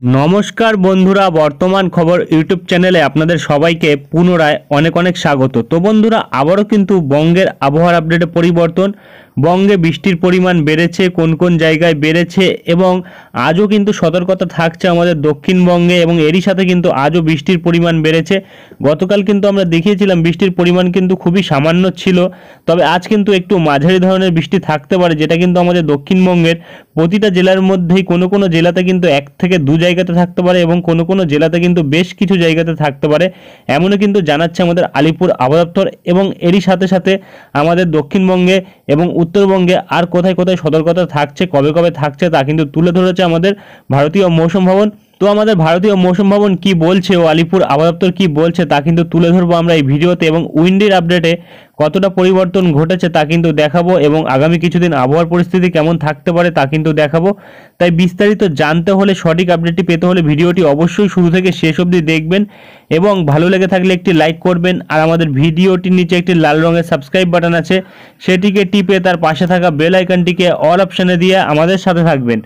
নমস্কার বন্ধুরা, বর্তমান খবর ইউটিউব চ্যানেলে আপনাদের সবাইকে পুনরায় অনেক অনেক স্বাগত। তো বন্ধুরা, আবারও কিন্তু বঙ্গের আবহাওয়ার আপডেটে পরিবর্তন। বঙ্গে বৃষ্টির পরিমাণ বেড়েছে, কোন কোন জায়গায় বেড়েছে এবং আজও কিন্তু সতর্কতা থাকছে আমাদের দক্ষিণবঙ্গে এবং এরই সাথে কিন্তু আজও বৃষ্টির পরিমাণ বেড়েছে। গতকাল কিন্তু আমরা দেখিয়েছিলাম বৃষ্টির পরিমাণ কিন্তু খুবই সামান্য ছিল, তবে আজ কিন্তু একটু মাঝারি ধরনের বৃষ্টি থাকতে পারে, যেটা কিন্তু আমাদের দক্ষিণবঙ্গের প্রতিটা জেলার মধ্যেই কোনো কোনো জেলাতে কিন্তু 1 থেকে 2 জায়গাতে থাকতে পারে এবং কোনো কোনো জেলাতে কিন্তু বেশ কিছু জায়গাতে থাকতে পারে, এমনও কিন্তু জানাচ্ছে আমাদের আলিপুর আবহাওয়া দপ্তর। এবং এরই সাথে সাথে আমাদের দক্ষিণবঙ্গে এবং উত্তরবঙ্গে আর কোথায় কোথায় সতর্কতা থাকছে, কবে কবে থাকছে তা কিন্তু তুলে ধরেছে আমাদের ভারতীয় মৌসুম ভবন। তো আমাদের ভারতীয় মৌসুম ভবন কি বলছে ও আলিপুর আবহাওয়া দপ্তর কি বলছে তা কিন্তু তুলে ধরবো আমরা এই ভিডিওতে, এবং উইন্ডির আপডেটে কতটা পরিবর্তন ঘটেছে তা কিন্তু দেখাবো এবং আগামী কিছুদিন আবহাওয়ার পরিস্থিতি কেমন থাকতে পারে তা কিন্তু দেখাবো। তাই বিস্তারিত জানতে হলে, সঠিক আপডেটটি পেতে হলে ভিডিওটি অবশ্যই শুরু থেকে শেষ অবধি দেখবেন এবং ভালো লেগে থাকলে একটি লাইক করবেন। আর আমাদের ভিডিওটির নিচে একটি লাল রঙের সাবস্ক্রাইব বাটন আছে, সেটিকে টিপে তার পাশে থাকা বেল আইকনটিকে অল অপশানে দিয়ে আমাদের সাথে থাকবেন।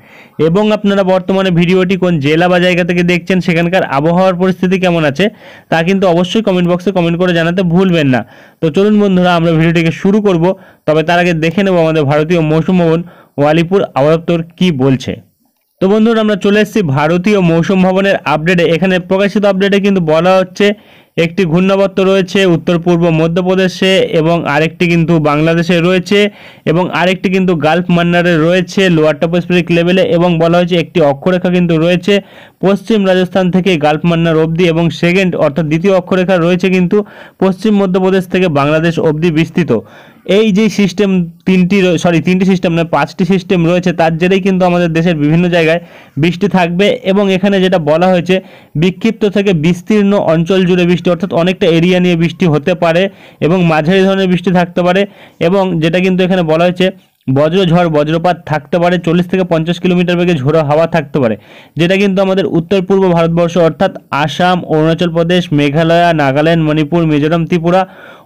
এবং আপনারা বর্তমানে ভিডিওটি কোন জেলা বা জায়গা থেকে দেখছেন, সেখানকার আবহাওয়ার পরিস্থিতি কেমন আছে তা কিন্তু অবশ্যই কমেন্ট বক্সে কমেন্ট করে জানাতে ভুলবেন না। তো চলুন বন্ধুরা, আমরা ভিডিওটিকে শুরু করব, তবে তার আগে দেখে নেব আমাদের ভারতীয় মৌসুম ভবন ও আলিপুর আবহাওয়া দপ্তর কী বলছে। তো বন্ধুরা, আমরা চলে এসেছি ভারতীয় মৌসুম ভবনের আপডেটে। এখানে প্রকাশিত আপডেটে কিন্তু বলা হচ্ছে একটি ঘূর্ণাবর্ত রয়েছে উত্তর পূর্ব মধ্যপ্রদেশে এবং আরেকটি কিন্তু বাংলাদেশে রয়েছে এবং আরেকটি কিন্তু গালফ মান্নারে রয়েছে লোয়ার ট্রপোস্ফিরিক লেভেলে, এবং বলা হয়েছে একটি অক্ষরেখা কিন্তু রয়েছে পশ্চিম রাজস্থান থেকে গালফ মান্নার অবধি, এবং সেকেন্ড অর্থাৎ দ্বিতীয় অক্ষরেখা রয়েছে কিন্তু পশ্চিম মধ্যপ্রদেশ থেকে বাংলাদেশ অবধি বিস্তৃত। এই যে সিস্টেম তিনটি সিস্টেম নয় 5টি সিস্টেম রয়েছে, তার জেরেই কিন্তু আমাদের দেশের বিভিন্ন জায়গায় বৃষ্টি থাকবে। এবং এখানে যেটা বলা হয়েছে, বিক্ষিপ্ত থেকে বিস্তীর্ণ অঞ্চল জুড়ে বৃষ্টি, অর্থাৎ অনেকটা এরিয়া নিয়ে বৃষ্টি হতে পারে এবং মাঝারি ধরনের বৃষ্টি থাকতে পারে। এবং যেটা কিন্তু এখানে বলা হয়েছে, বজ্রঝড় বজ্রপাত থাকতে পারে, 40 থেকে 50 কিলোমিটার বেগে ঝোড়ো হাওয়া থাকতে পারে, যেটা কিন্তু আমাদের উত্তর পূর্ব ভারতবর্ষ অর্থাৎ আসাম, অরুণাচল প্রদেশ, মেঘালয়, নাগাল্যান্ড, মণিপুর, মিজোরাম, ত্রিপুরা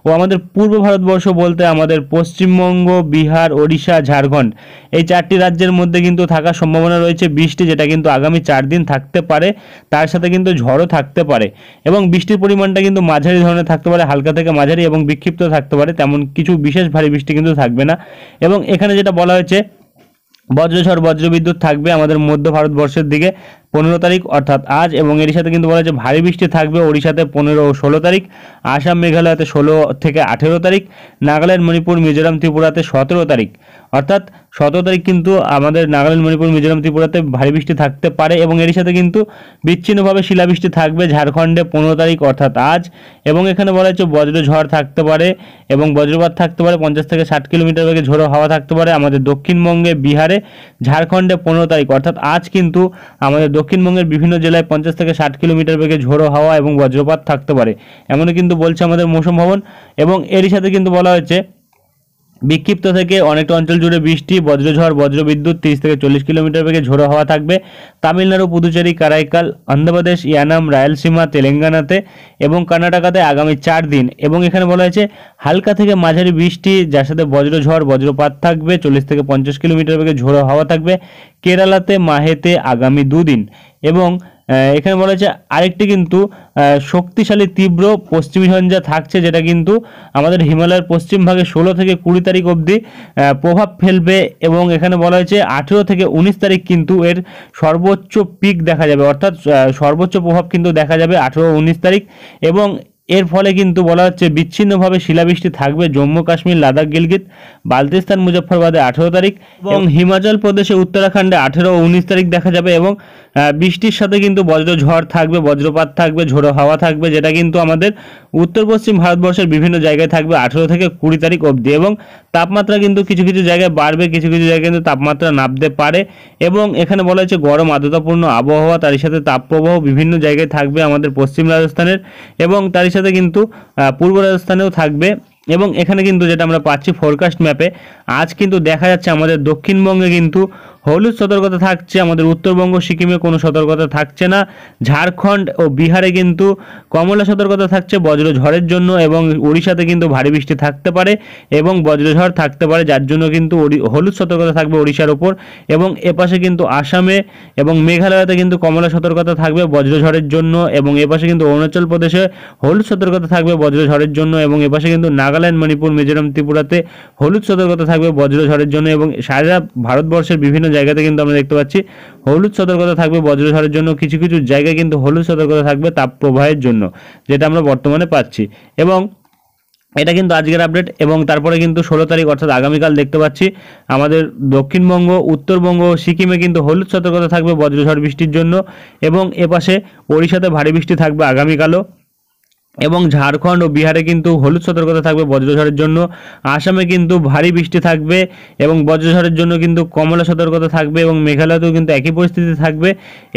ও আমাদের পূর্ব ভারতবর্ষ বলতে আমাদের পশ্চিমবঙ্গ, বিহার, ওড়িশা, ঝাড়খণ্ড, এই 4টি রাজ্যের মধ্যে কিন্তু থাকার সম্ভাবনা রয়েছে বৃষ্টি, যেটা কিন্তু আগামী 4 দিন থাকতে পারে। তার সাথে কিন্তু ঝড়ও থাকতে পারে এবং বৃষ্টির পরিমাণটা কিন্তু মাঝারি ধরনের থাকতে পারে, হালকা থেকে মাঝারি এবং বিক্ষিপ্ত থাকতে পারে, তেমন কিছু বিশেষ ভারী বৃষ্টি কিন্তু থাকবে না। এবং এখানে যেটা বলা হয়েছে, বজ্রঝড় বজ্রবিদ্যুৎ থাকবে আমাদের মধ্য ভারতবর্ষের দিকে 15 তারিখ অর্থাৎ আজ, এবং এর সাথে কিন্তু বলা হয়েছে ভারী বৃষ্টি থাকবে ওড়িশাতে 15 ও 16 তারিখ, আসাম মেঘালয়তে 16 থেকে 18 তারিখ, নাগাল্যান্ড, মণিপুর, মিজোরাম, ত্রিপুরাতে 17 তারিখ অর্থাৎ 17 তারিখ কিন্তু আমাদের নাগাল্যান্ড, মণিপুর, মিজোরাম, ত্রিপুরাতে ভারী বৃষ্টি থাকতে পারে। এবং এর সাথে কিন্তু বিচ্ছিন্নভাবে শিলাবৃষ্টি থাকবে ঝাড়খণ্ডে 15 তারিখ অর্থাৎ আজ। এবং এখানে বলা হয়েছে বজ্রঝড় থাকতে পারে এবং বজ্রপাত থাকতে পারে, 50 থেকে 60 কিলোমিটার বেগে ঝোড়ো হাওয়া থাকতে পারে আমাদের দক্ষিণবঙ্গে, বিহারে, ঝাড়খণ্ডে 15 তারিখ অর্থাৎ আজ কিন্তু আমাদের দক্ষিণবঙ্গের বিভিন্ন জেলায় 50 থেকে 60 কিলোমিটার বেগে ঝোড়ো হাওয়া এবং বজ্রপাত থাকতে পারে, এমনও কিন্তু বলছে আমাদের মৌসুম ভবন। এবং এরই সাথে কিন্তু বলা হয়েছে বিক্ষিপ্ত থেকে অনেকটা অঞ্চল জুড়ে বৃষ্টি, বজ্রঝড় বজ্রবিদ্যুৎ 30 থেকে 40 কিলোমিটার বেগে ঝোড়ো হাওয়া থাকবে তামিলনাড়ু, পুদুচেরি, কারাইকাল, অন্ধ্রপ্রদেশ, ইয়ানাম, রায়ালসীমা, তেলেঙ্গানাতে এবং কর্ণাটকাতে আগামী 4 দিন। এবং এখানে বলা হয়েছে হালকা থেকে মাঝারি বৃষ্টি, যার সাথে বজ্রঝড় বজ্রপাত থাকবে, 40 থেকে 50 কিলোমিটার বেগে ঝোড়ো হাওয়া থাকবে কেরালাতে, মাহেতে আগামী 2 দিন। এবং এখানে বলা হয়েছে আরেকটি কিন্তু শক্তিশালী তীব্র পশ্চিমী ঝঞ্ঝা থাকছে, যেটা কিন্তু আমাদের হিমালয়ের পশ্চিম ভাগে 16 থেকে 20 তারিখ অবধি প্রভাব ফেলবে। এবং এখানে বলা হয়েছে 18 থেকে 19 তারিখ কিন্তু এর সর্বোচ্চ পিক দেখা যাবে, অর্থাৎ সর্বোচ্চ প্রভাব কিন্তু দেখা যাবে 18-19 তারিখ। এবং এর ফলে কিন্তু বলা হচ্ছে বিচ্ছিন্নভাবে শিলাবৃষ্টি থাকবে জম্মু কাশ্মীর, লাদাখ, গিলগিত, বালতিস্তান, মুজফ্ফরবাদে 18 তারিখ এবং হিমাচল প্রদেশে, উত্তরাখণ্ডে 18 ও 19 তারিখ দেখা যাবে। এবং বৃষ্টির সাথে কিন্তু বজ্রঝড় থাকবে, বজ্রপাত থাকবে, ঝোড়ো হাওয়া থাকবে, যেটা কিন্তু আমাদের উত্তর পশ্চিম ভারতবর্ষের বিভিন্ন জায়গায় থাকবে 18 থেকে 20 তারিখ অবধি। এবং তাপমাত্রা কিন্তু কিছু কিছু জায়গায় বাড়বে, কিছু কিছু জায়গায় কিন্তু তাপমাত্রা নামতে পারে। এবং এখানে বলা হয়েছে গরম আর্দ্রতাপূর্ণ আবহাওয়া, তার সাথে তাপপ্রবাহ বিভিন্ন জায়গায় থাকবে আমাদের পশ্চিম রাজস্থানের, এবং তার সাথে কিন্তু পূর্ব রাজস্থানেও থাকবে। এবং এখানে কিন্তু যেটা আমরা পাচ্ছি ফোরকাস্ট ম্যাপে, আজ কিন্তু দেখা যাচ্ছে আমাদের দক্ষিণবঙ্গে কিন্তু হলুদ সতর্কতা থাকছে। আমাদের উত্তরবঙ্গ সিকিমে কোনো সতর্কতা থাকছে না। ঝাড়খণ্ড ও বিহারে কিন্তু কমলা সতর্কতা থাকছে বজ্রঝড়ের জন্য, এবং উড়িষ্যাতে কিন্তু ভারী বৃষ্টি থাকতে পারে এবং বজ্রঝড় থাকতে পারে, যার জন্য কিন্তু হলুদ সতর্কতা থাকবে ওড়িশার ওপর। এবং এপাশে কিন্তু আসামে এবং মেঘালয়তে কিন্তু কমলা সতর্কতা থাকবে বজ্রঝড়ের জন্য, এবং এপাশে কিন্তু অরুণাচল প্রদেশে হলুদ সতর্কতা থাকবে বজ্রঝড়ের জন্য, এবং এপাশে কিন্তু নাগাল্যান্ড, মণিপুর, মিজোরাম, ত্রিপুরাতে হলুদ সতর্কতা থাকবে বজ্রঝড়ের জন্য, এবং সারা ভারতবর্ষের বিভিন্ন জায়গাতে কিন্তু আমরা দেখতে পাচ্ছি হলুদ সতর্কতা থাকবে বজ্রঝড়ের জন্য। কিছু কিছু জায়গায় কিন্তু হলুদ সতর্কতা থাকবে তাপপ্রবাহের জন্য, যেটা আমরা বর্তমানে পাচ্ছি। এবং এটা কিন্তু আজকের আপডেট। এবং তারপরে কিন্তু 16 তারিখ অর্থাৎ আগামীকাল দেখতে পাচ্ছি আমাদের দক্ষিণবঙ্গ, উত্তরবঙ্গ, সিকিমে কিন্তু হলুদ সতর্কতা থাকবে বজ্রঝড় বৃষ্টির জন্য, এবং এপাশে ওড়িশাতে ভারী বৃষ্টি থাকবে আগামীকালও, এবং ঝাড়খণ্ড ও বিহারে কিন্তু হলুদ সতর্কতা থাকবে বজ্রঝড়ের জন্য। আসামে কিন্তু ভারী বৃষ্টি থাকবে এবং বজ্রঝড়ের জন্য কিন্তু কমলা সতর্কতা থাকবে, এবং মেঘালয়তেও কিন্তু একই পরিস্থিতি থাকবে।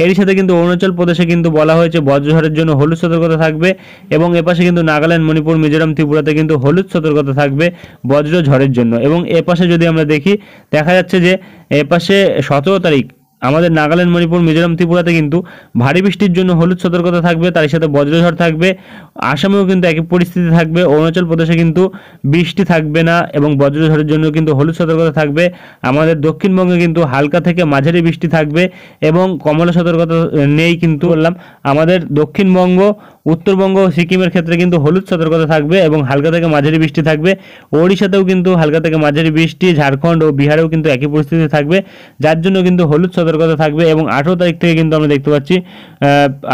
এরই সাথে কিন্তু অরুণাচল প্রদেশে কিন্তু বলা হয়েছে বজ্রঝড়ের জন্য হলুদ সতর্কতা থাকবে, এবং এপাশে কিন্তু নাগাল্যান্ড, মণিপুর, মিজোরাম, ত্রিপুরাতে কিন্তু হলুদ সতর্কতা থাকবে বজ্রঝড়ের জন্য। এবং এপাশে যদি আমরা দেখি, দেখা যাচ্ছে যে এপাশে 17 তারিখ আমাদের নাগাল্যান্ড, মণিপুর, মিজোরাম, ত্রিপুরাতে কিন্তু ভারী বৃষ্টির জন্য হলুদ সতর্কতা থাকবে, তার সাথে বজ্রঝড় থাকবে। আসামেও কিন্তু একই পরিস্থিতি থাকবে। অরুণাচল প্রদেশে কিন্তু বৃষ্টি থাকবে না এবং বজ্রঝড়ের জন্য কিন্তু হলুদ সতর্কতা থাকবে। আমাদের দক্ষিণবঙ্গে কিন্তু হালকা থেকে মাঝারি বৃষ্টি থাকবে এবং কমলা সতর্কতা নেই কিন্তু বললাম। আমাদের দক্ষিণবঙ্গ, উত্তরবঙ্গ, সিকিমের ক্ষেত্রে কিন্তু হলুদ সতর্কতা থাকবে এবং হালকা থেকে মাঝারি বৃষ্টি থাকবে। ওড়িশাতেও কিন্তু হালকা থেকে মাঝারি বৃষ্টি, ঝাড়খণ্ড ও বিহারেও কিন্তু একই পরিস্থিতি থাকবে, যার জন্য কিন্তু হলুদ সতর্কতা থাকবে। এবং 18 তারিখ থেকে কিন্তু আমরা দেখতে পাচ্ছি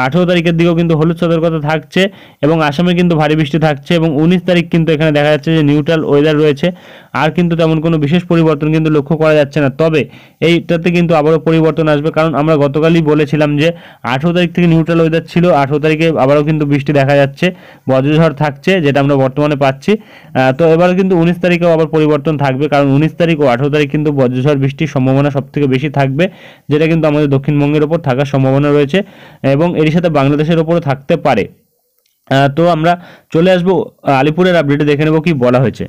18 তারিখের দিকেও কিন্তু হলুদ সতর্কতা থাকছে, এবং আসামে কিন্তু ভারী বৃষ্টি থাকছে। এবং 19 তারিখ কিন্তু এখানে দেখা যাচ্ছে যে নিউট্রাল ওয়েদার রয়েছে, আর কিন্তু তেমন কোনো বিশেষ পরিবর্তন কিন্তু লক্ষ্য করা যাচ্ছে না। তবে এইটাতে কিন্তু আবারও পরিবর্তন আসবে, কারণ আমরা গতকালই বলেছিলাম যে 18 তারিখ থেকে নিউট্রাল ওয়েদার ছিল, 18 তারিখে আবারও কিন্তু বৃষ্টি দেখা যাচ্ছে, বজ্রঝড় থাকছে, যেটা আমরা বর্তমানে পাচ্ছি। তো এবার কিন্তু 19 তারিখেও আবার পরিবর্তন থাকবে, কারণ 19 তারিখ ও 18 তারিখ কিন্তু বজ্রঝড় বৃষ্টির সম্ভাবনা সবথেকে বেশি থাকবে, যেটা কিন্তু আমাদের দক্ষিণবঙ্গের ওপর থাকার সম্ভাবনা রয়েছে, এবং এর সাথে বাংলাদেশের ওপরও থাকতে পারে। তো আমরা চলে আসবো আলিপুরের আপডেটে, দেখে নেব কি বলা হয়েছে।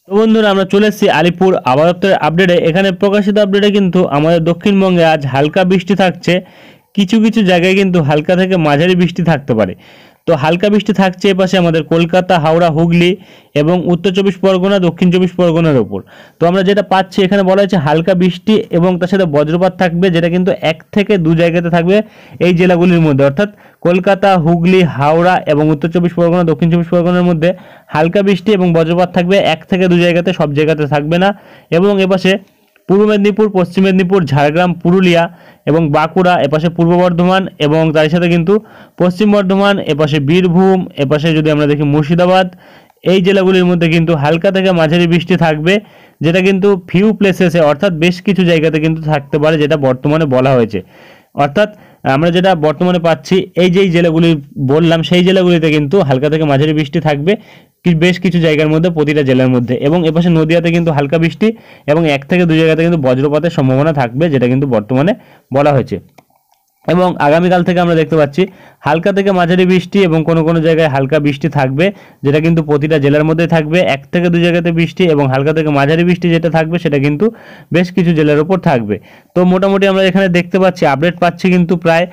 তো বন্ধুরা, আমরা চলে এসেছি আলিপুর আবহাওয়া দপ্তরের আপডেটে। এখানে প্রকাশিত আপডেটে কিন্তু আমাদের দক্ষিণবঙ্গে আজ হালকা বৃষ্টি থাকছে, কিছু কিছু জায়গায় কিন্তু হালকা থেকে মাঝারি বৃষ্টি থাকতে পারে। তো হালকা বৃষ্টি থাকছে এপাশে আমাদের কলকাতা, হাওড়া, হুগলি এবং উত্তর 24 পরগনা, দক্ষিণ 24 পরগনার ওপর। তো আমরা যেটা পাচ্ছি এখানে বলা হয়েছে হালকা বৃষ্টি এবং তার সাথে বজ্রপাত থাকবে, যেটা কিন্তু 1 থেকে 2 জায়গাতে থাকবে এই জেলাগুলির মধ্যে, অর্থাৎ কলকাতা, হুগলি, হাওড়া এবং উত্তর 24 পরগনা, দক্ষিণ 24 পরগনার মধ্যে হালকা বৃষ্টি এবং বজ্রপাত থাকবে 1 থেকে 2 জায়গাতে, সব জায়গাতে থাকবে না। এবং এপাশে পূর্ব মেদিনীপুর, পশ্চিম মেদিনীপুর, ঝাড়গ্রাম, পুরুলিয়া এবং বাঁকুড়া, এপাশে পূর্ব বর্ধমান এবং তার সাথে কিন্তু পশ্চিম বর্ধমান, এপাশে বীরভূম, এপাশে যদি আমরা দেখি মুর্শিদাবাদ, এই জেলাগুলির মধ্যে কিন্তু হালকা থেকে মাঝারি বৃষ্টি থাকবে, যেটা কিন্তু ফিউ প্লেসেসে অর্থাৎ বেশ কিছু জায়গাতে কিন্তু থাকতে পারে, যেটা বর্তমানে বলা হয়েছে। অর্থাৎ আমরা যেটা বর্তমানে পাচ্ছি, এই যেই জেলাগুলি বললাম সেই জেলাগুলিতে কিন্তু হালকা থেকে মাঝারি বৃষ্টি থাকবে বেশ কিছু জায়গার মধ্যে, প্রতিটা জেলার মধ্যে। এবং এপাশে নদিয়াতে কিন্তু হালকা বৃষ্টি এবং 1 থেকে 2 জায়গাতে কিন্তু বজ্রপাতের সম্ভাবনা থাকবে, যেটা কিন্তু বর্তমানে বলা হয়েছে। এবং আগামীকাল থেকে আমরা দেখতে পাচ্ছি হালকা থেকে মাঝারি বৃষ্টি এবং কোনো কোনো জায়গায় হালকা বৃষ্টি থাকবে, যেটা কিন্তু প্রতিটা জেলার মধ্যে থাকবে। 1 থেকে 2 জায়গাতে বৃষ্টি এবং হালকা থেকে মাঝারি বৃষ্টি যেটা থাকবে সেটা কিন্তু বেশ কিছু জেলার উপর থাকবে। তো মোটামুটি আমরা এখানে দেখতে পাচ্ছি, আপডেট পাচ্ছি কিন্তু প্রায়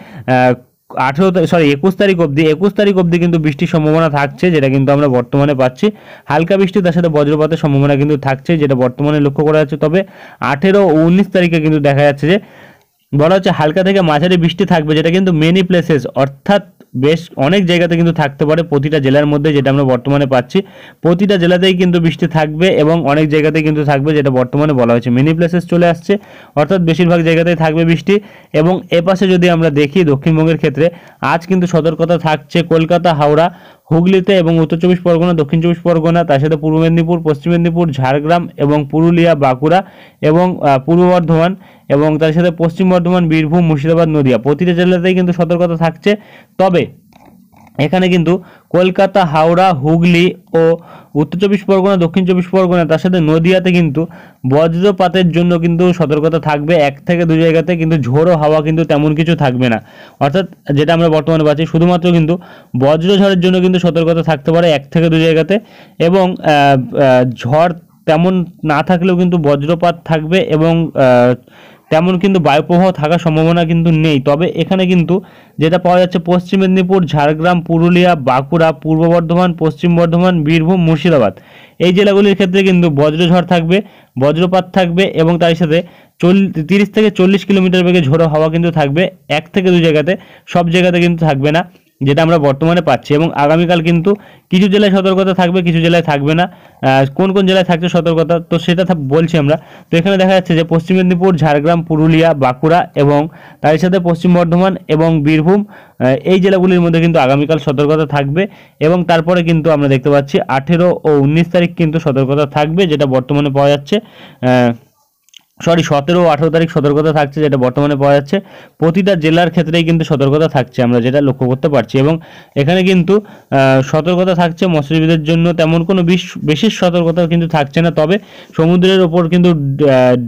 21 তারিখ অবধি কিন্তু বৃষ্টির সম্ভাবনা থাকছে, যেটা কিন্তু আমরা বর্তমানে পাচ্ছি। হালকা বৃষ্টি তার সাথে বজ্রপাতের সম্ভাবনা কিন্তু থাকছে, যেটা বর্তমানে লক্ষ্য করা যাচ্ছে। তবে 18 ও 19 তারিখে কিন্তু দেখা যাচ্ছে যে বলা হচ্ছে হালকা থেকে মাঝারি বৃষ্টি থাকবে, যেটা কিন্তু মেনি প্লেসেস অর্থাৎ বেশ অনেক জায়গাতে কিন্তু থাকতে পারে প্রতিটা জেলার মধ্যে, যেটা আমরা বর্তমানে পাচ্ছি। প্রতিটা জেলাতেই কিন্তু বৃষ্টি থাকবে এবং অনেক জায়গাতেই কিন্তু থাকবে, যেটা বর্তমানে বলা হয়েছে। মেনি প্লেসেস চলে আসছে, অর্থাৎ বেশিরভাগ জায়গাতেই থাকবে বৃষ্টি। এবং এপাশে যদি আমরা দেখি দক্ষিণবঙ্গের ক্ষেত্রে আজ কিন্তু সতর্কতা থাকছে কলকাতা, হাওড়া, হুগলিতে এবং উত্তর 24 পরগনা, দক্ষিণ 24 পরগনা, তার সাথে পূর্ব মেদিনীপুর, পশ্চিম মেদিনীপুর, ঝাড়গ্রাম এবং পুরুলিয়া, বাঁকুড়া এবং পূর্ব বর্ধমান এবং তার সাথে পশ্চিম বর্ধমান, বীরভূম, মুর্শিদাবাদ, নদিয়া, প্রতিটা জেলাতেই কিন্তু সতর্কতা থাকছে। তবে এখানে কিন্তু কলকাতা, হাওড়া, হুগলি ও উত্তর 24 পরগনা, দক্ষিণ 24 পরগনা, তার সাথে নদিয়াতে কিন্তু বজ্রপাতের জন্য কিন্তু সতর্কতা থাকবে 1 থেকে 2 জায়গাতে, কিন্তু ঝোড়ো হাওয়া কিন্তু তেমন কিছু থাকবে না। অর্থাৎ যেটা আমরা বর্তমানে পাচ্ছি, শুধুমাত্র কিন্তু বজ্রঝড়ের জন্য কিন্তু সতর্কতা থাকতে পারে 1 থেকে 2 জায়গাতে, এবং ঝড় তেমন না থাকলেও কিন্তু বজ্রপাত থাকবে এবং তেমন কিন্তু বায়ুপ্রবাহ থাকার সম্ভাবনা কিন্তু নেই। তবে এখানে কিন্তু যেটা পাওয়া যাচ্ছে পশ্চিম মেদিনীপুর, ঝাড়গ্রাম, পুরুলিয়া, বাঁকুড়া, পূর্ব বর্ধমান, পশ্চিম বর্ধমান, বীরভূম, মুর্শিদাবাদ এই জেলাগুলির ক্ষেত্রে কিন্তু বজ্রঝড় থাকবে, বজ্রপাত থাকবে এবং তার সাথে 30 থেকে 40 কিলোমিটার বেগে ঝোড়ো হাওয়া কিন্তু থাকবে। 1 থেকে 2 জায়গাতে, সব জায়গাতে কিন্তু থাকবে না, যেটা আমরা বর্তমানে পাচ্ছি। এবং আগামীকাল কিন্তু কিছু জেলায় সতর্কতা থাকবে, কিছু জেলায় থাকবে না। কোন কোন জেলায় থাকছে সতর্কতা, তো সেটা বলছি আমরা। তো এখানে দেখা যাচ্ছে যে পশ্চিম মেদিনীপুর, ঝাড়গ্রাম, পুরুলিয়া, বাঁকুড়া এবং তার সাথে পশ্চিম বর্ধমান এবং বীরভূম এই জেলাগুলির মধ্যে কিন্তু আগামীকাল সতর্কতা থাকবে। এবং তারপরে কিন্তু আমরা দেখতে পাচ্ছি 18 ও 19 তারিখ কিন্তু সতর্কতা থাকবে, যেটা বর্তমানে পাওয়া যাচ্ছে। 17 ও 18 তারিখ সতর্কতা থাকছে, যেটা বর্তমানে পাওয়া যাচ্ছে। প্রতিটা জেলার ক্ষেত্রেই কিন্তু সতর্কতা থাকছে, আমরা যেটা লক্ষ্য করতে পারছি। এবং এখানে কিন্তু সতর্কতা থাকছে মৎস্যজীবীদের জন্য, তেমন কোনো বিশেষ সতর্কতা কিন্তু থাকছে না। তবে সমুদ্রের ওপর কিন্তু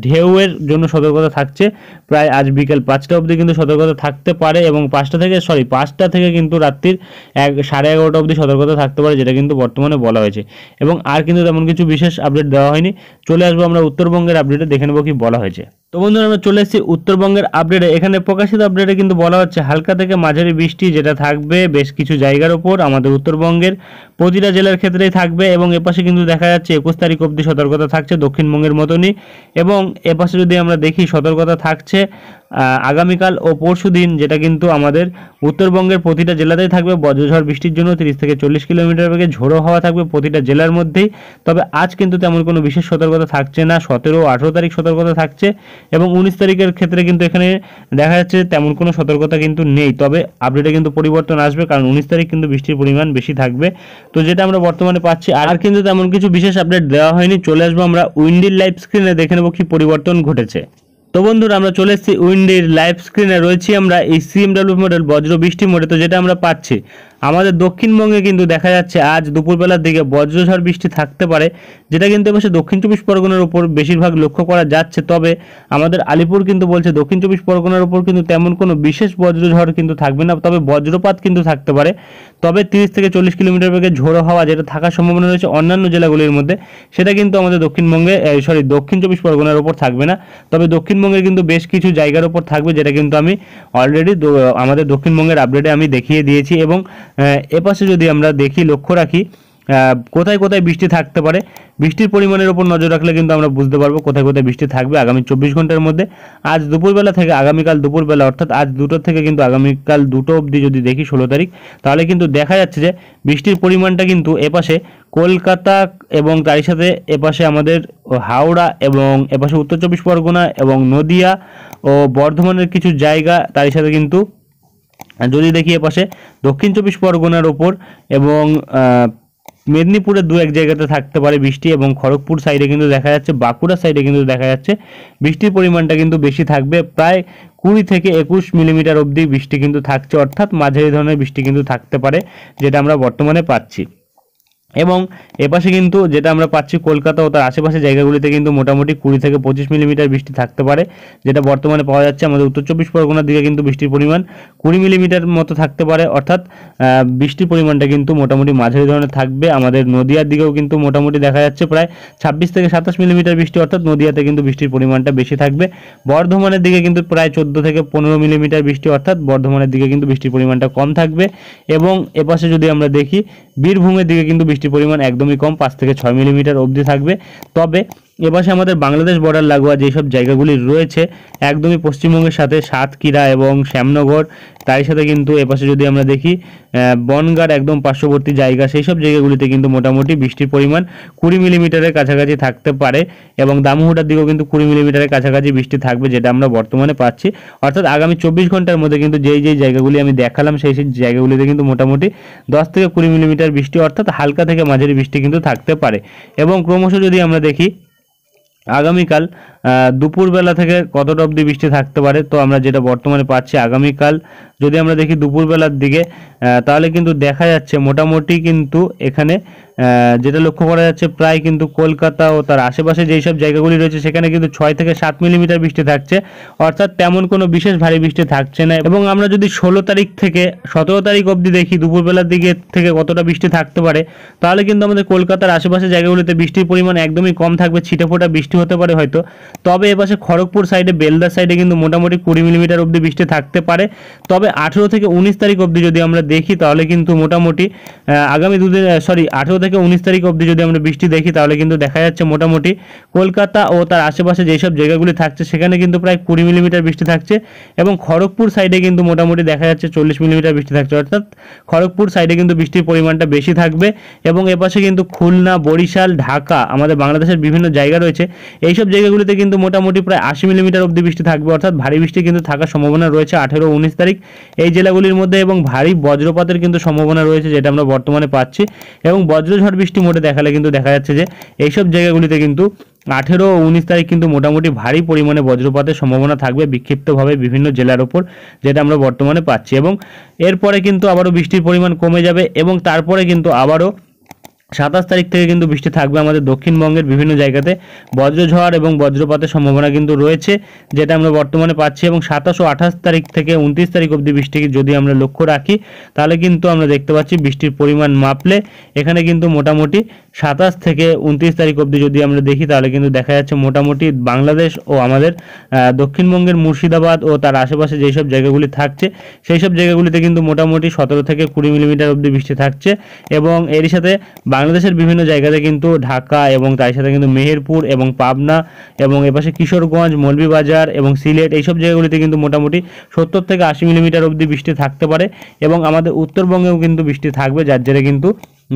ঢেউয়ের জন্য সতর্কতা থাকছে। প্রায় আজ বিকেল 5টা অবধি কিন্তু সতর্কতা থাকতে পারে এবং 5টা থেকে কিন্তু রাত্রির 11:30 অবধি সতর্কতা থাকতে পারে, যেটা কিন্তু বর্তমানে বলা হয়েছে। এবং আর কিন্তু তেমন কিছু বিশেষ আপডেট দেওয়া হয়নি। চলে আসবো আমরা উত্তরবঙ্গের আপডেটে, দেখে নেবো কি বলা হয়েছে। তো বন্ধুরা, আমরা চলে এসেছি উত্তরবঙ্গের আপডেটে। এখানে প্রকাশিত আপডেটে কিন্তু বলা হচ্ছে হালকা থেকে মাঝারি বৃষ্টি, যেটা থাকবে বেশ কিছু জায়গার ওপর আমাদের উত্তরবঙ্গের প্রতিটা জেলার ক্ষেত্রেই থাকবে। এবং এপাশে কিন্তু দেখা যাচ্ছে 21 তারিখ অবধি সতর্কতা থাকছে, দক্ষিণবঙ্গের মতনই। এবং এপাশে যদি আমরা দেখি সতর্কতা থাকছে আগামীকাল ও পরশু দিন, যেটা কিন্তু আমাদের উত্তরবঙ্গের প্রতিটা জেলাতেই থাকবে বজ্রঝড় বৃষ্টির জন্য। 30 থেকে 40 কিলোমিটার বেগে ঝোড়ো হাওয়া থাকবে প্রতিটা জেলার মধ্যেই। তবে আজ কিন্তু তেমন কোনো বিশেষ সতর্কতা থাকছে না। 17 ও 18 তারিখ সতর্কতা থাকছে এবং 19 তারিখের ক্ষেত্রে কিন্তু এখানে দেখা যাচ্ছে তেমন কোনো সতর্কতা কিন্তু নেই। তবে আপডেটে কিন্তু পরিবর্তন আসবে, কারণ 19 তারিখ কিন্তু বৃষ্টির পরিমাণ বেশি থাকবে। তো যেটা আমরা বর্তমানে পাচ্ছি, আর কিন্তু তেমন কিছু বিশেষ আপডেট দেওয়া হয়নি। চলে আসবো আমরা উইন্ডির লাইভ স্ক্রিনে, দেখে নেবো কি পরিবর্তন ঘটেছে। তো বন্ধুরা, আমরা চলে এসেছি উইন্ডির লাইভ স্ক্রিনে, রয়েছি আমরা এই সিএমডব্লিউ মডেল বজ্র বৃষ্টি মোডে। তো যেটা আমরা পাচ্ছি আমাদের দক্ষিণবঙ্গে কিন্তু দেখা যাচ্ছে আজ দুপুরবেলার দিকে বজ্রঝড় বৃষ্টি থাকতে পারে, যেটা কিন্তু এবার দক্ষিণ 24 পরগনার উপর বেশিরভাগ লক্ষ্য করা যাচ্ছে। তবে আমাদের আলিপুর কিন্তু বলছে দক্ষিণ 24 পরগনার উপর কিন্তু তেমন কোনো বিশেষ বজ্রঝড় কিন্তু থাকবে না, তবে বজ্রপাত কিন্তু থাকতে পারে। তবে 30 থেকে 40 কিলোমিটার বেগে ঝোড়ো হাওয়া যেটা থাকার সম্ভাবনা রয়েছে অন্যান্য জেলাগুলির মধ্যে, সেটা কিন্তু আমাদের দক্ষিণবঙ্গে দক্ষিণ 24 পরগনার উপর থাকবে না। তবে দক্ষিণবঙ্গের কিন্তু বেশ কিছু জায়গার উপর থাকবে, যেটা কিন্তু আমি অলরেডি আমাদের দক্ষিণবঙ্গের আপডেটে আমি দেখিয়ে দিয়েছি। এবং এপাশে যদি আমরা দেখি, লক্ষ্য রাখি কোথায় কোথায় বৃষ্টি থাকতে পারে, বৃষ্টির পরিমাণের উপর নজর রাখলে কিন্তু আমরা বুঝতে পারবো কোথায় কোথায় বৃষ্টি থাকবে আগামী 24 ঘন্টার মধ্যে। আজ দুপুরবেলা থেকে আগামীকাল দুপুরবেলা, অর্থাৎ আজ 2টো থেকে কিন্তু আগামীকাল 2টো অবধি যদি দেখি 16 তারিখ, তাহলে কিন্তু দেখা যাচ্ছে যে বৃষ্টির পরিমাণটা কিন্তু এপাশে কলকাতা এবং তার সাথে এপাশে আমাদের হাওড়া এবং এপাশে উত্তর 24 পরগনা এবং নদিয়া ও বর্ধমানের কিছু জায়গা, তার সাথে কিন্তু যদি দেখি এপাশে দক্ষিণ 24 পরগনার ওপর এবং মেদিনীপুরের 2-1 জায়গাতে থাকতে পারে বৃষ্টি। এবং খড়গপুর সাইডে কিন্তু দেখা যাচ্ছে, বাঁকুড়া সাইডে কিন্তু দেখা যাচ্ছে বৃষ্টির পরিমাণটা কিন্তু বেশি থাকবে, প্রায় 20 থেকে 21 মিলিমিটার অবধি বৃষ্টি কিন্তু থাকছে, অর্থাৎ মাঝারি ধরনের বৃষ্টি কিন্তু থাকতে পারে, যেটা আমরা বর্তমানে পাচ্ছি। এবং এপাশে কিন্তু যেটা আমরা পাচ্ছি কলকাতা ও তার আশেপাশে জায়গাগুলিতে কিন্তু মোটামুটি 20 থেকে 25 মিলিমিটার বৃষ্টি থাকতে পারে, যেটা বর্তমানে পাওয়া যাচ্ছে। আমাদের উত্তর 24 পরগনার দিকে কিন্তু বৃষ্টির পরিমাণ 20 মিলিমিটার মতো থাকতে পারে, অর্থাৎ বৃষ্টির পরিমাণটা কিন্তু মোটামুটি মাঝারি ধরনের থাকবে। আমাদের নদিয়ার দিকেও কিন্তু মোটামুটি দেখা যাচ্ছে প্রায় 26 থেকে 27 মিলিমিটার বৃষ্টি, অর্থাৎ নদিয়াতে কিন্তু বৃষ্টির পরিমাণটা বেশি থাকবে। বর্ধমানের দিকে কিন্তু প্রায় 14 থেকে 15 মিলিমিটার বৃষ্টি, অর্থাৎ বর্ধমানের দিকে কিন্তু বৃষ্টির পরিমাণটা কম থাকবে। এবং এপাশে যদি আমরা দেখি বীরভূমের দিকে কিন্তু বৃষ্টির পরিমাণ একদমই কম, 5 থেকে 6 মিলিমিটার অবধি থাকবে। তবে এপাশে আমাদের বাংলাদেশ বর্ডার লাগোয়া যেসব জায়গাগুলি রয়েছে একদমই পশ্চিমবঙ্গের সাথে, সাতক্ষীরা এবং শ্যামনগর, তার সাথে কিন্তু এপাশে যদি আমরা দেখি বনগাঁ একদম পার্শ্ববর্তী জায়গা, সেই সব জায়গাগুলিতে কিন্তু মোটামুটি বৃষ্টির পরিমাণ 20 মিলিমিটারের কাছাকাছি থাকতে পারে। এবং দামোহটার দিকেও কিন্তু 20 মিলিমিটারের কাছাকাছি বৃষ্টি থাকবে, যেটা আমরা বর্তমানে পাচ্ছি। অর্থাৎ আগামী 24 ঘন্টার মধ্যে কিন্তু যেই জায়গাগুলি আমি দেখালাম সেই জায়গাগুলিতে কিন্তু মোটামুটি 10 থেকে 20 মিলিমিটার বৃষ্টি, অর্থাৎ হালকা থেকে মাঝারি বৃষ্টি কিন্তু থাকতে পারে। এবং ক্রমশ যদি আমরা দেখি আগামীকাল দুপুরবেলা থেকে কতটা অবধি বৃষ্টি থাকতে পারে, তো আমরা যেটা বর্তমানে পাচ্ছি আগামীকাল যদি আমরা দেখি দুপুরবেলার দিকে তাহলে কিন্তু দেখা যাচ্ছে মোটামুটি কিন্তু এখানে যেটা লক্ষ্য করা যাচ্ছে প্রায় কিন্তু কলকাতা ও তার আশেপাশে যেই সব জায়গাগুলি রয়েছে সেখানে কিন্তু 6 থেকে 7 মিলিমিটার বৃষ্টি থাকছে, অর্থাৎ তেমন কোনো বিশেষ ভারী বৃষ্টি থাকছে না। এবং আমরা যদি 16 তারিখ থেকে 17 তারিখ অবধি দেখি দুপুরবেলার দিকে থেকে কতটা বৃষ্টি থাকতে পারে, তাহলে কিন্তু আমাদের কলকাতার আশেপাশে জায়গাগুলিতে বৃষ্টির পরিমাণ একদমই কম থাকবে, ছিটেফোঁটা বৃষ্টি হতে পারে হয়তো। তবে এপাশে খড়গপুর সাইডে, বেলদার সাইডে কিন্তু মোটামুটি 20 মিলিমিটার অবধি বৃষ্টি থাকতে পারে। তবে 18 থেকে 19 তারিখ অবধি যদি আমরা দেখি তাহলে কিন্তু মোটামুটি আগামী 18 থেকে 19 তারিখ অবধি যদি আমরা বৃষ্টি দেখি তাহলে কিন্তু দেখা যাচ্ছে মোটামুটি কলকাতা ও তার আশেপাশে যেসব জায়গাগুলি থাকছে সেখানে কিন্তু প্রায় 20 মিলিমিটার বৃষ্টি থাকছে। এবং খড়গপুর সাইডে কিন্তু মোটামুটি দেখা যাচ্ছে 40 মিলিমিটার বৃষ্টি থাকছে, অর্থাৎ খড়গপুর সাইডে কিন্তু বৃষ্টির পরিমাণটা বেশি থাকবে। এবং এপাশে কিন্তু খুলনা, বরিশাল, ঢাকা, আমাদের বাংলাদেশের বিভিন্ন জায়গা রয়েছে, এইসব জায়গাগুলিতে কিন্তু মোটামুটি প্রায় 80 মিলিমিটার অবধি বৃষ্টি থাকবে, অর্থাৎ ভারী বৃষ্টি কিন্তু থাকার সম্ভাবনা রয়েছে 18-19 তারিখ এই জেলাগুলির মধ্যে। এবং ভারী বজ্রপাতের কিন্তু সম্ভাবনা রয়েছে, যেটা আমরা বর্তমানে পাচ্ছি। এবং বজ্রঝড় বৃষ্টি মোটে দেখালে কিন্তু দেখা যাচ্ছে যে এইসব জায়গাগুলিতে কিন্তু 18 ও 19 তারিখ কিন্তু মোটামুটি ভারী পরিমাণে বজ্রপাতের সম্ভাবনা থাকবে বিক্ষিপ্তভাবে বিভিন্ন জেলার ওপর, যেটা আমরা বর্তমানে পাচ্ছি। এবং এরপরে কিন্তু আবারও বৃষ্টির পরিমাণ কমে যাবে এবং তারপরে কিন্তু আবারও 27 তারিখ থেকে কিন্তু বৃষ্টি থাকবে আমাদের দক্ষিণবঙ্গের বিভিন্ন জায়গাতে। বজ্রঝড় এবং বজ্রপাতের সম্ভাবনা কিন্তু রয়েছে, যেটা আমরা বর্তমানে পাচ্ছি। এবং 27 ও 28 তারিখ থেকে 29 তারিখ অবধি বৃষ্টি যদি আমরা লক্ষ্য রাখি তাহলে কিন্তু আমরা দেখতে পাচ্ছি বৃষ্টির পরিমাণ মাপলে এখানে কিন্তু মোটামুটি 27 থেকে 29 তারিখ অবধি যদি আমরা দেখি তাহলে কিন্তু দেখা যাচ্ছে মোটামুটি বাংলাদেশ ও আমাদের দক্ষিণবঙ্গের মুর্শিদাবাদ ও তার আশেপাশে যেসব জায়গাগুলি থাকছে সেই সব জায়গাগুলিতে কিন্তু মোটামুটি 17 থেকে 20 মিলিমিটার অবধি বৃষ্টি থাকছে। এবং এর সাথে বাংলাদেশের বিভিন্ন জায়গাতে কিন্তু ঢাকা এবং তার সাথে কিন্তু মেহেরপুর এবং পাবনা এবং এপাশে কিশোরগঞ্জ, মৌলভীবাজার এবং সিলেট, এইসব জায়গাগুলিতে কিন্তু মোটামুটি 70 থেকে 80 মিলিমিটার অবধি বৃষ্টি থাকতে পারে। এবং আমাদের উত্তরবঙ্গেও কিন্তু বৃষ্টি থাকবে, যার জেরে কিন্তু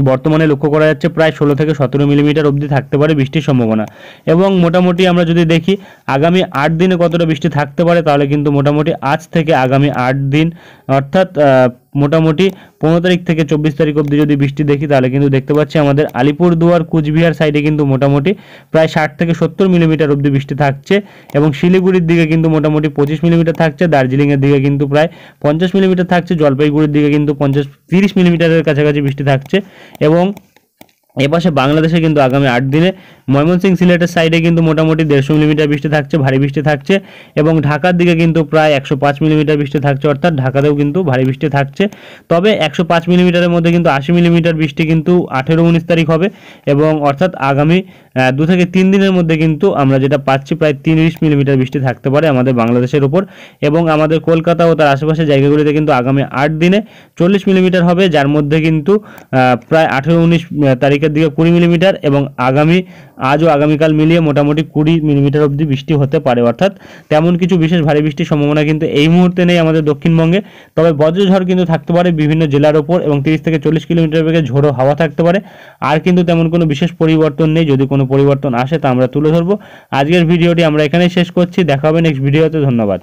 বর্তমানে লক্ষ্য করা যাচ্ছে প্রায় 16 থেকে 17 মিলিমিটার অবধি থাকতে পারে বৃষ্টির সম্ভাবনা। এবং মোটামুটি আমরা যদি দেখি আগামী 8 দিনে কতটা বৃষ্টি থাকতে পারে, তাহলে কিন্তু মোটামুটি আজ থেকে আগামী 8 দিন অর্থাৎ মোটামুটি 15 তারিখ থেকে 24 তারিখ অবধি যদি বৃষ্টি দেখি তাহলে কিন্তু দেখতে পাচ্ছি আমাদের আলিপুরদুয়ার, কুচবিহার সাইডে কিন্তু মোটামুটি প্রায় 60 থেকে 70 মিলিমিটার অবধি বৃষ্টি থাকছে। এবং শিলিগুড়ির দিকে কিন্তু মোটামুটি 25 মিলিমিটার থাকছে, দার্জিলিংয়ের দিকে কিন্তু প্রায় 50 মিলিমিটার থাকছে, জলপাইগুড়ির দিকে কিন্তু 30 মিলিমিটারের কাছাকাছি বৃষ্টি থাকছে। এবং এপাশে বাংলাদেশে কিন্তু আগামী 8 দিনে ময়মনসিংহ, সিলেটের সাইডে কিন্তু মোটামুটি 150 মিলিমিটার বৃষ্টি থাকছে, ভারী বৃষ্টি থাকছে। এবং ঢাকার দিকে কিন্তু প্রায় 105 মিলিমিটার বৃষ্টি থাকছে, অর্থাৎ ঢাকাতেও কিন্তু ভারী বৃষ্টি থাকছে। তবে 105 মিলিমিটারের মধ্যে কিন্তু 80 মিলিমিটার বৃষ্টি কিন্তু 18-19 তারিখ হবে। এবং অর্থাৎ আগামী 2 থেকে 3 দিনের মধ্যে কিন্তু আমরা যেটা পাচ্ছি প্রায় 30 মিলিমিটার বৃষ্টি থাকতে পারে আমাদের বাংলাদেশের উপর। এবং আমাদের কলকাতা ও তার আশেপাশের জায়গাগুলিতে কিন্তু আগামী 8 দিনে 40 মিলিমিটার হবে, যার মধ্যে কিন্তু প্রায় 18-19 তারিখের দিকে 20 মিলিমিটার। এবং আজ ও আগামীকাল মিলিয়ে মোটামুটি 20 মিলিমিটার অবধি বৃষ্টি হতে পারে, অর্থাৎ তেমন কিছু বিশেষ ভারী বৃষ্টির সম্ভাবনা কিন্তু এই মুহূর্তে নেই আমাদের দক্ষিণবঙ্গে। তবে বজ্রঝড় কিন্তু থাকতে পারে বিভিন্ন জেলার ওপর এবং 30 থেকে 40 কিলোমিটার বেগে ঝোড়ো হাওয়া থাকতে পারে। আর কিন্তু তেমন কোনো বিশেষ পরিবর্তন নেই, যদি কোনো পরিবর্তন আসে তা আমরা তুলে ধরবো। আজকের ভিডিওটি আমরা এখানেই শেষ করছি, দেখা হবে নেক্সট ভিডিওতে। ধন্যবাদ।